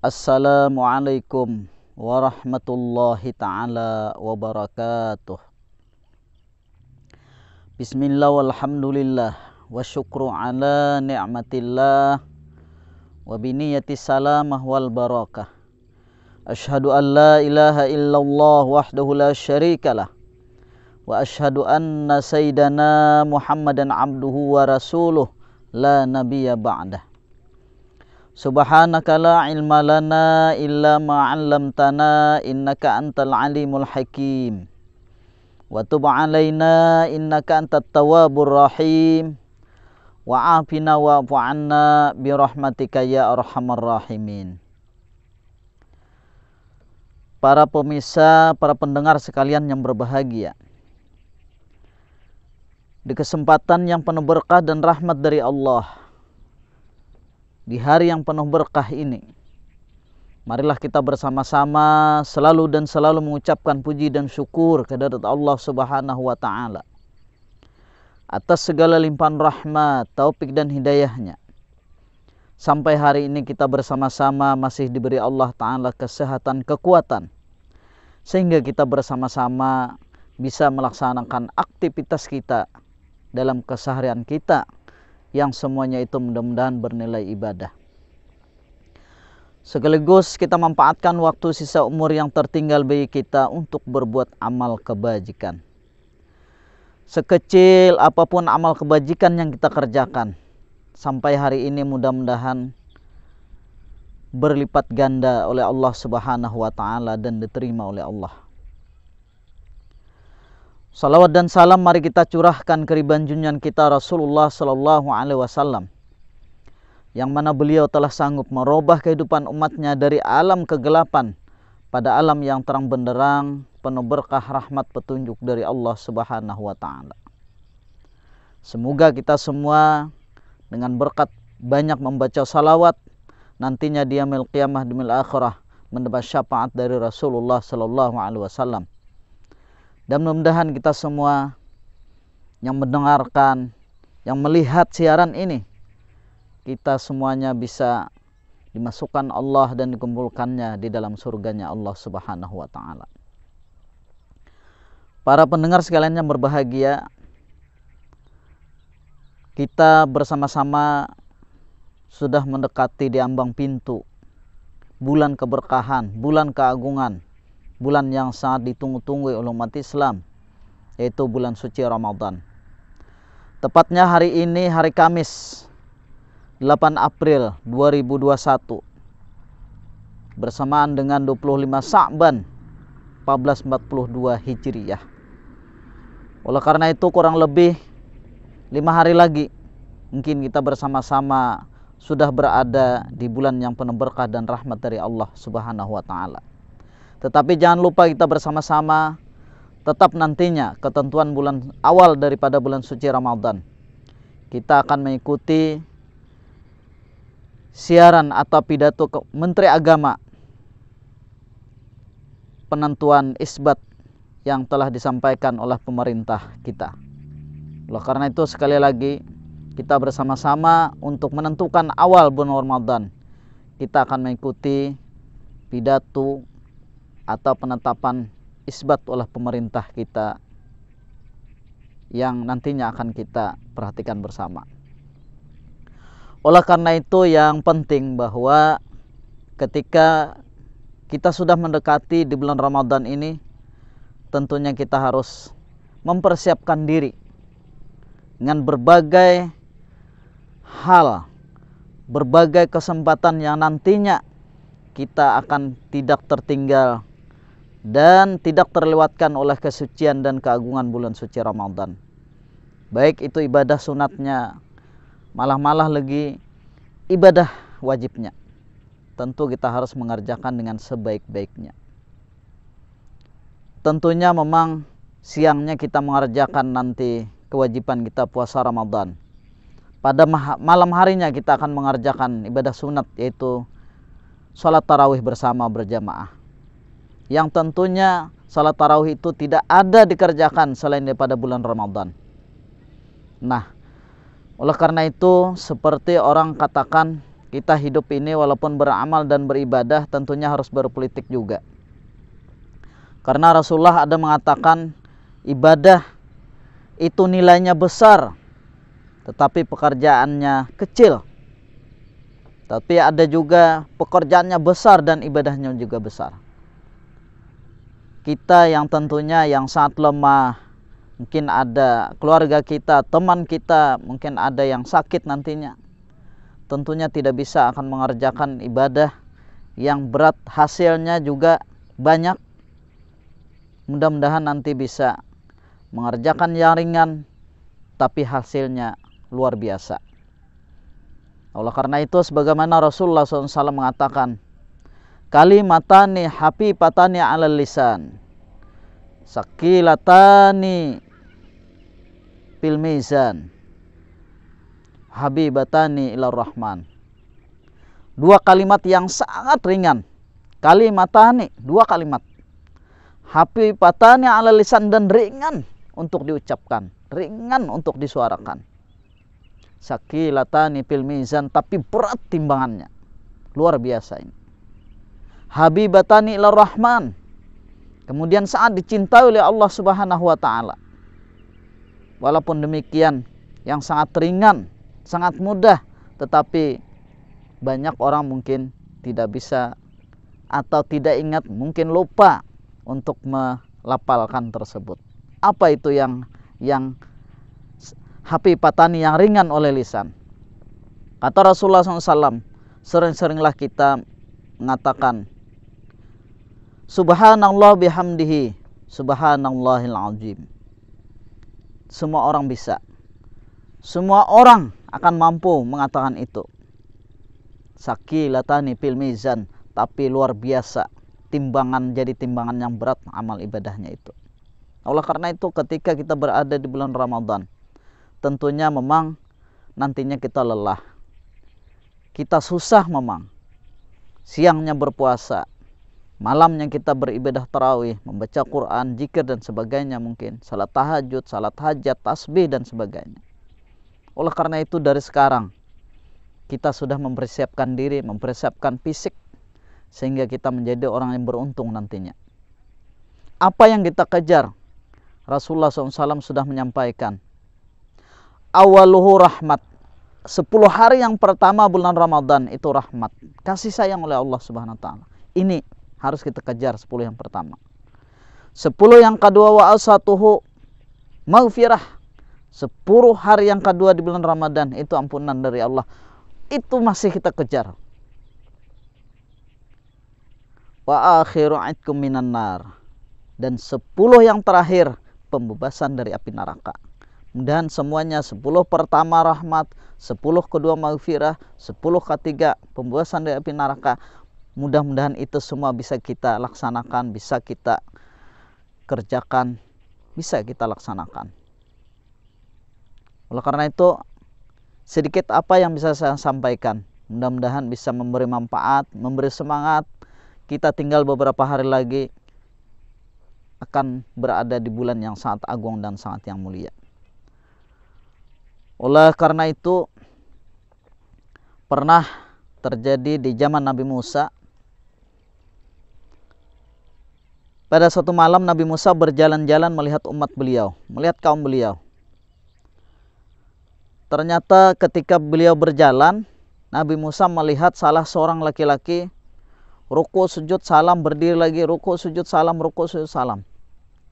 Assalamualaikum warahmatullahi ta'ala wabarakatuh. Bismillah walhamdulillah wa syukru ala ni'matillah wa biniyati salamah wal barakah. Ashhadu an la ilaha illallah wahdahu la syarikalah wa ashhadu anna sayyidana Muhammadan abduhu wa rasuluh la nabiyya ba'dah. Subhanaka la ilma lana illa ma 'allamtana innaka antal alimul hakim. Wa tub 'alaina innaka antat tawwabur rahim. Wa 'afina wa'fu 'anna bi rahmatika ya arhamar rahimin. Para pemirsa, para pendengar sekalian yang berbahagia. Di kesempatan yang penuh berkah dan rahmat dari Allah, di hari yang penuh berkah ini, marilah kita bersama-sama selalu mengucapkan puji dan syukur kehadirat Allah Subhanahu wa ta'ala atas segala limpahan rahmat, taufik dan hidayahnya. Sampai hari ini kita bersama-sama masih diberi Allah ta'ala kesehatan, kekuatan, sehingga kita bersama-sama bisa melaksanakan aktivitas kita dalam keseharian kita, yang semuanya itu mudah-mudahan bernilai ibadah. Sekaligus kita manfaatkan waktu sisa umur yang tertinggal bagi kita untuk berbuat amal kebajikan. Sekecil apapun amal kebajikan yang kita kerjakan, sampai hari ini mudah-mudahan berlipat ganda oleh Allah Subhanahu wa ta'ala dan diterima oleh Allah. Salawat dan salam mari kita curahkan ke ribuan junjungan kita Rasulullah sallallahu alaihi wasallam, yang mana beliau telah sanggup merubah kehidupan umatnya dari alam kegelapan pada alam yang terang benderang, penuh berkah, rahmat, petunjuk dari Allah Subhanahu wa ta'ala. Semoga kita semua dengan berkat banyak membaca salawat, nantinya di yaumil qiyamah di yaumil akhirah mendapat syafaat dari Rasulullah sallallahu alaihi wasallam. Dan mudah-mudahan kita semua yang mendengarkan, yang melihat siaran ini, kita semuanya bisa dimasukkan Allah dan dikumpulkannya di dalam surganya Allah Subhanahu wa ta'ala. Para pendengar sekalian yang berbahagia, kita bersama-sama sudah mendekati di ambang pintu bulan keberkahan, bulan keagungan, bulan yang sangat ditunggu-tunggu oleh umat Islam, yaitu bulan suci Ramadan. Tepatnya hari ini, hari Kamis 8 April 2021, bersamaan dengan 25 Sa'ban 1442 Hijriyah. Oleh karena itu kurang lebih 5 hari lagi mungkin kita bersama-sama sudah berada di bulan yang penuh berkah dan rahmat dari Allah Subhanahu wa ta'ala. Tetapi jangan lupa kita bersama-sama tetap nantinya ketentuan bulan awal daripada bulan suci Ramadan, kita akan mengikuti siaran atau pidato Menteri Agama penentuan isbat yang telah disampaikan oleh pemerintah kita. Oleh karena itu sekali lagi kita bersama-sama untuk menentukan awal bulan Ramadan, kita akan mengikuti pidato atau penetapan isbat oleh pemerintah kita yang nantinya akan kita perhatikan bersama. Oleh karena itu yang penting bahwa ketika kita sudah mendekati di bulan Ramadan ini, tentunya kita harus mempersiapkan diri dengan berbagai hal, berbagai kesempatan yang nantinya kita akan tidak tertinggal dan tidak terlewatkan oleh kesucian dan keagungan bulan suci Ramadan. Baik itu ibadah sunatnya, malah lagi ibadah wajibnya. Tentu kita harus mengerjakan dengan sebaik-baiknya. Tentunya memang siangnya kita mengerjakan nanti kewajiban kita puasa Ramadan. Pada malam harinya kita akan mengerjakan ibadah sunat, yaitu sholat tarawih bersama berjamaah, yang tentunya sholat tarawih itu tidak ada dikerjakan selain daripada bulan Ramadan. Nah, oleh karena itu seperti orang katakan Kita hidup ini walaupun beramal dan beribadah tentunya harus berpolitik juga. Karena Rasulullah ada mengatakan ibadah itu nilainya besar, tetapi pekerjaannya kecil. Tapi ada juga pekerjaannya besar dan ibadahnya juga besar. Kita yang tentunya yang sangat lemah, mungkin ada keluarga kita, teman kita, mungkin ada yang sakit nantinya, tentunya tidak bisa akan mengerjakan ibadah yang berat, hasilnya juga banyak. Mudah-mudahan nanti bisa mengerjakan yang ringan, tapi hasilnya luar biasa. Oleh karena itu, sebagaimana Rasulullah SAW mengatakan, kalimatani habibatani alal lisan, sakilatani fil mizan, habibatani ilar rahman. Dua kalimat yang sangat ringan. Kalimatani, dua kalimat. Habibatani alal lisan, dan ringan untuk diucapkan, ringan untuk disuarakan. Sakilatani fil mizan, tapi berat timbangannya. Luar biasa ini. Habibatani ilar rahman. Kemudian sangat dicintai oleh Allah Subhanahu wa taala. Walaupun demikian, yang sangat ringan, sangat mudah, tetapi banyak orang mungkin tidak bisa atau tidak ingat, mungkin lupa untuk melafalkan tersebut. Apa itu yang habibatani, yang ringan oleh lisan? Kata Rasulullah SAW, sering-seringlah kita mengatakan subhanallah bihamdihi, subhanallahil azim. Semua orang bisa, semua orang akan mampu mengatakan itu. Sakilatani fil mizan, tapi luar biasa timbangan, jadi timbangan yang berat amal ibadahnya itu. Oleh karena itu, ketika kita berada di bulan Ramadan, tentunya memang nantinya kita lelah, kita susah memang. Siangnya berpuasa, malamnya kita beribadah tarawih, membaca Quran, zikir dan sebagainya, mungkin salat tahajud, salat hajat, tasbih dan sebagainya. Oleh karena itu, dari sekarang kita sudah mempersiapkan diri, mempersiapkan fisik, sehingga kita menjadi orang yang beruntung nantinya. Apa yang kita kejar? Rasulullah SAW sudah menyampaikan, awaluhu rahmat. 10 hari yang pertama bulan Ramadan itu rahmat, kasih sayang oleh Allah Subhanahu wa taala. Ini harus kita kejar 10 yang pertama. 10 yang kedua wa asatuhu maghfirah. 10 hari yang kedua di bulan Ramadan itu ampunan dari Allah. Itu masih kita kejar. Wa akhiru aitkum minan nar. Dan 10 yang terakhir pembebasan dari api neraka. Dan semuanya 10 pertama rahmat, 10 kedua maghfirah, 10 ketiga pembebasan dari api neraka. Mudah-mudahan itu semua bisa kita laksanakan, bisa kita kerjakan, bisa kita laksanakan. Oleh karena itu, sedikit apa yang bisa saya sampaikan. Mudah-mudahan bisa memberi manfaat, memberi semangat. Kita tinggal beberapa hari lagi akan berada di bulan yang sangat agung dan sangat yang mulia. Oleh karena itu, pernah terjadi di zaman Nabi Musa. Pada suatu malam Nabi Musa berjalan-jalan melihat umat beliau, melihat kaum beliau. Ternyata ketika beliau berjalan, Nabi Musa melihat salah seorang laki-laki ruku, sujud, salam, berdiri lagi, ruku, sujud, salam, ruku, sujud, salam.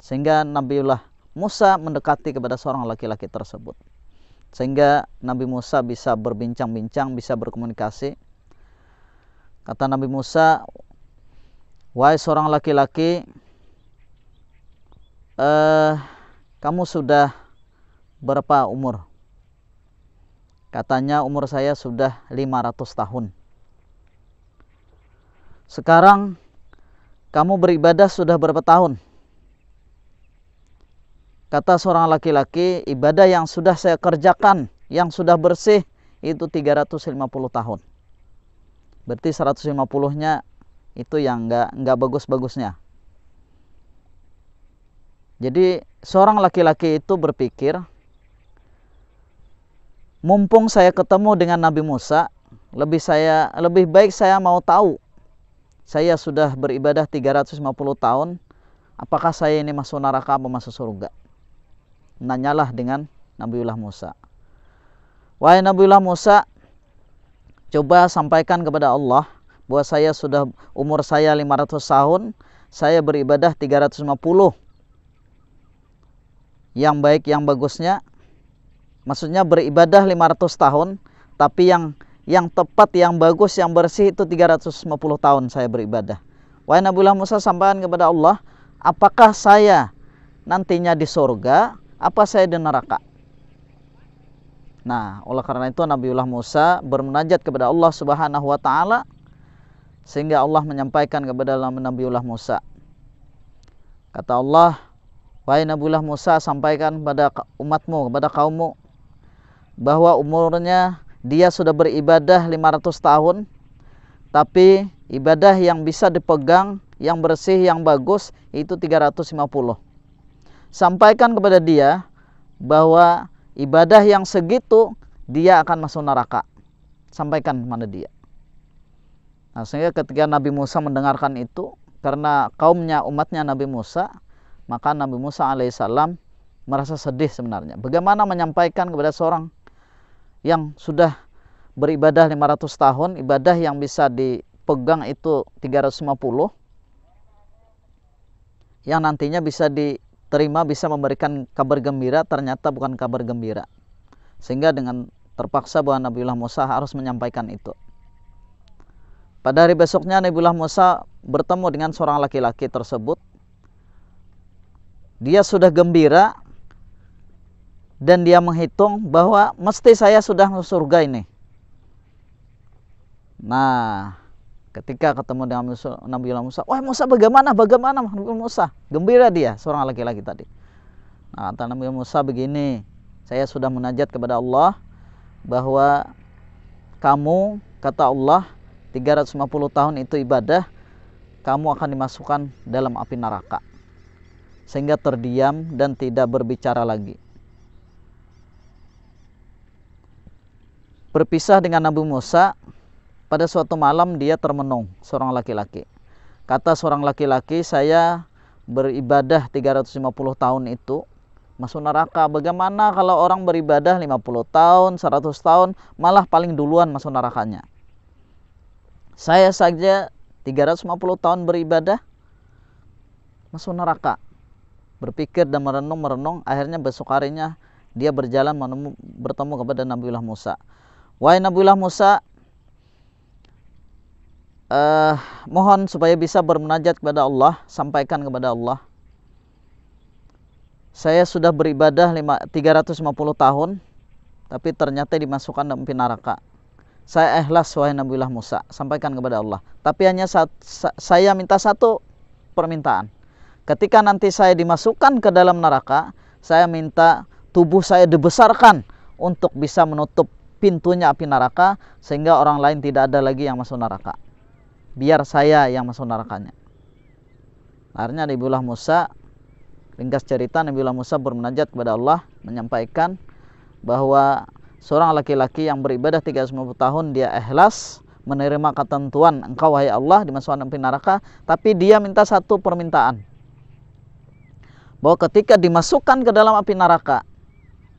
Sehingga Nabiullah Musa mendekati kepada seorang laki-laki tersebut. Sehingga Nabi Musa bisa berbincang-bincang, bisa berkomunikasi. Kata Nabi Musa, wahai seorang laki-laki, kamu sudah berapa umur? Katanya umur saya sudah 500 tahun. Sekarang kamu beribadah sudah berapa tahun? Kata seorang laki-laki, ibadah yang sudah saya kerjakan, yang sudah bersih, itu 350 tahun. Berarti 150-nya itu yang enggak bagus-bagusnya. Jadi seorang laki-laki itu berpikir, mumpung saya ketemu dengan Nabi Musa, lebih baik saya mau tahu. Saya sudah beribadah 350 tahun, apakah saya ini masuk neraka atau masuk surga? Nanyalah dengan Nabiullah Musa. Wahai Nabiullah Musa, coba sampaikan kepada Allah bahwa umur saya 500 tahun, saya beribadah 350. Yang baik, yang bagusnya, maksudnya beribadah 500 tahun, tapi yang tepat, yang bagus, yang bersih itu 350 tahun saya beribadah. Wahai Nabiullah Musa, sampaikan kepada Allah, apakah saya nantinya di surga, apa saya di neraka? Nah, oleh karena itu Nabiullah Musa bermunajat kepada Allah Subhanahu wa taala, sehingga Allah menyampaikan kepada Nabiullah Musa. Kata Allah, wahai Nabiullah Musa, sampaikan kepada umatmu, kepada kaummu, bahwa umurnya dia sudah beribadah 500 tahun, tapi ibadah yang bisa dipegang, yang bersih, yang bagus, itu 350. Sampaikan kepada dia bahwa ibadah yang segitu, dia akan masuk neraka. Sampaikan kepada dia. Nah, sehingga ketika Nabi Musa mendengarkan itu, karena kaumnya, umatnya Nabi Musa, maka Nabi Musa alaihissalam merasa sedih sebenarnya. Bagaimana menyampaikan kepada seorang yang sudah beribadah 500 tahun, ibadah yang bisa dipegang itu 350, yang nantinya bisa diterima, bisa memberikan kabar gembira, ternyata bukan kabar gembira. Sehingga dengan terpaksa bahwa Nabiullah Musa harus menyampaikan itu. Pada hari besoknya Nabiullah Musa bertemu dengan seorang laki-laki tersebut. Dia sudah gembira dan dia menghitung bahwa mesti saya sudah masuk surga ini. Nah, ketika ketemu dengan Nabiullah Musa, wah Musa bagaimana Nabiullah Musa? Gembira dia, seorang laki-laki tadi. Nah, kata Nabiullah Musa begini, saya sudah munajat kepada Allah bahwa kamu, kata Allah, 350 tahun itu ibadah, kamu akan dimasukkan dalam api neraka. Sehingga terdiam dan tidak berbicara lagi. Berpisah dengan Nabi Musa, pada suatu malam dia termenung, seorang laki-laki. Kata seorang laki-laki, saya beribadah 350 tahun itu masuk neraka. Bagaimana kalau orang beribadah 50 tahun, 100 tahun, malah paling duluan masuk nerakanya? Saya saja 350 tahun beribadah masuk neraka. Berpikir dan merenung, akhirnya besok harinya dia berjalan bertemu kepada Nabiullah Musa. Wahai Nabiullah Musa, mohon supaya bisa bermunajat kepada Allah, sampaikan kepada Allah, saya sudah beribadah 350 tahun, tapi ternyata dimasukkan dalam api neraka. Saya ikhlas wahai Nabiullah Musa, sampaikan kepada Allah. Tapi hanya saya minta satu permintaan. Ketika nanti saya dimasukkan ke dalam neraka, saya minta tubuh saya dibesarkan untuk bisa menutup pintunya api neraka, sehingga orang lain tidak ada lagi yang masuk neraka. Biar saya yang masuk nerakanya. Akhirnya Nabiullah Musa, ringkas cerita, Nabiullah Musa bermunajat kepada Allah, menyampaikan bahwa seorang laki-laki yang beribadah 350 tahun, dia ikhlas menerima ketentuan engkau wahai Allah dimasukkan api neraka, tapi dia minta satu permintaan, bahwa ketika dimasukkan ke dalam api neraka,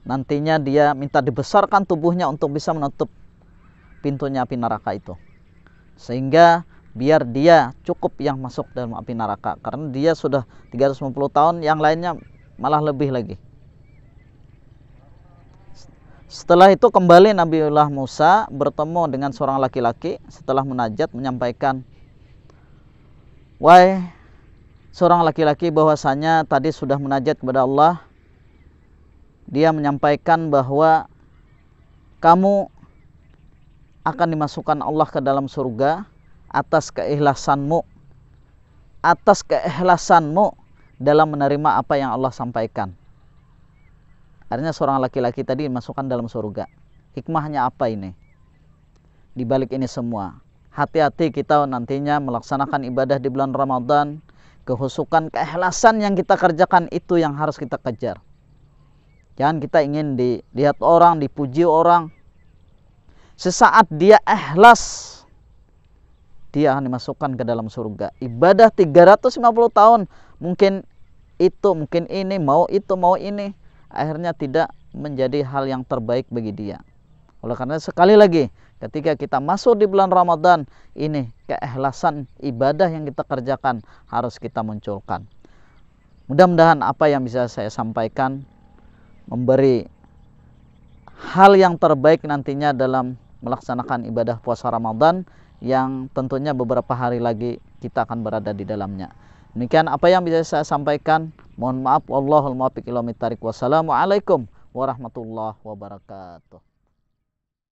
nantinya dia minta dibesarkan tubuhnya untuk bisa menutup pintunya api neraka itu. Sehingga biar dia cukup yang masuk dalam api neraka. Karena dia sudah 350 tahun, yang lainnya malah lebih lagi. Setelah itu kembali Nabiullah Musa bertemu dengan seorang laki-laki. Setelah munajat menyampaikan, wahai seorang laki-laki, bahwasanya tadi sudah munajat kepada Allah. Dia menyampaikan bahwa kamu akan dimasukkan Allah ke dalam surga atas keikhlasanmu dalam menerima apa yang Allah sampaikan. Artinya seorang laki-laki tadi dimasukkan dalam surga. Hikmahnya apa ini? Di balik ini semua, hati-hati kita nantinya melaksanakan ibadah di bulan Ramadan. Kehusukan, keikhlasan yang kita kerjakan itu yang harus kita kejar. Jangan kita ingin dilihat orang, dipuji orang. sesaat dia ikhlas, dia akan dimasukkan ke dalam surga. Ibadah 350 tahun, mungkin itu, mungkin ini, mau itu, mau ini, akhirnya tidak menjadi hal yang terbaik bagi dia. Oleh karena sekali lagi, ketika kita masuk di bulan Ramadan, ini keikhlasan ibadah yang kita kerjakan harus kita munculkan. Mudah-mudahan apa yang bisa saya sampaikan memberi hal yang terbaik nantinya dalam melaksanakan ibadah puasa Ramadan, yang tentunya beberapa hari lagi kita akan berada di dalamnya. Demikian apa yang bisa saya sampaikan. Mohon maaf, wallahul muwaffiq ila aqwamit thariq. Wassalamualaikum warahmatullahi wabarakatuh.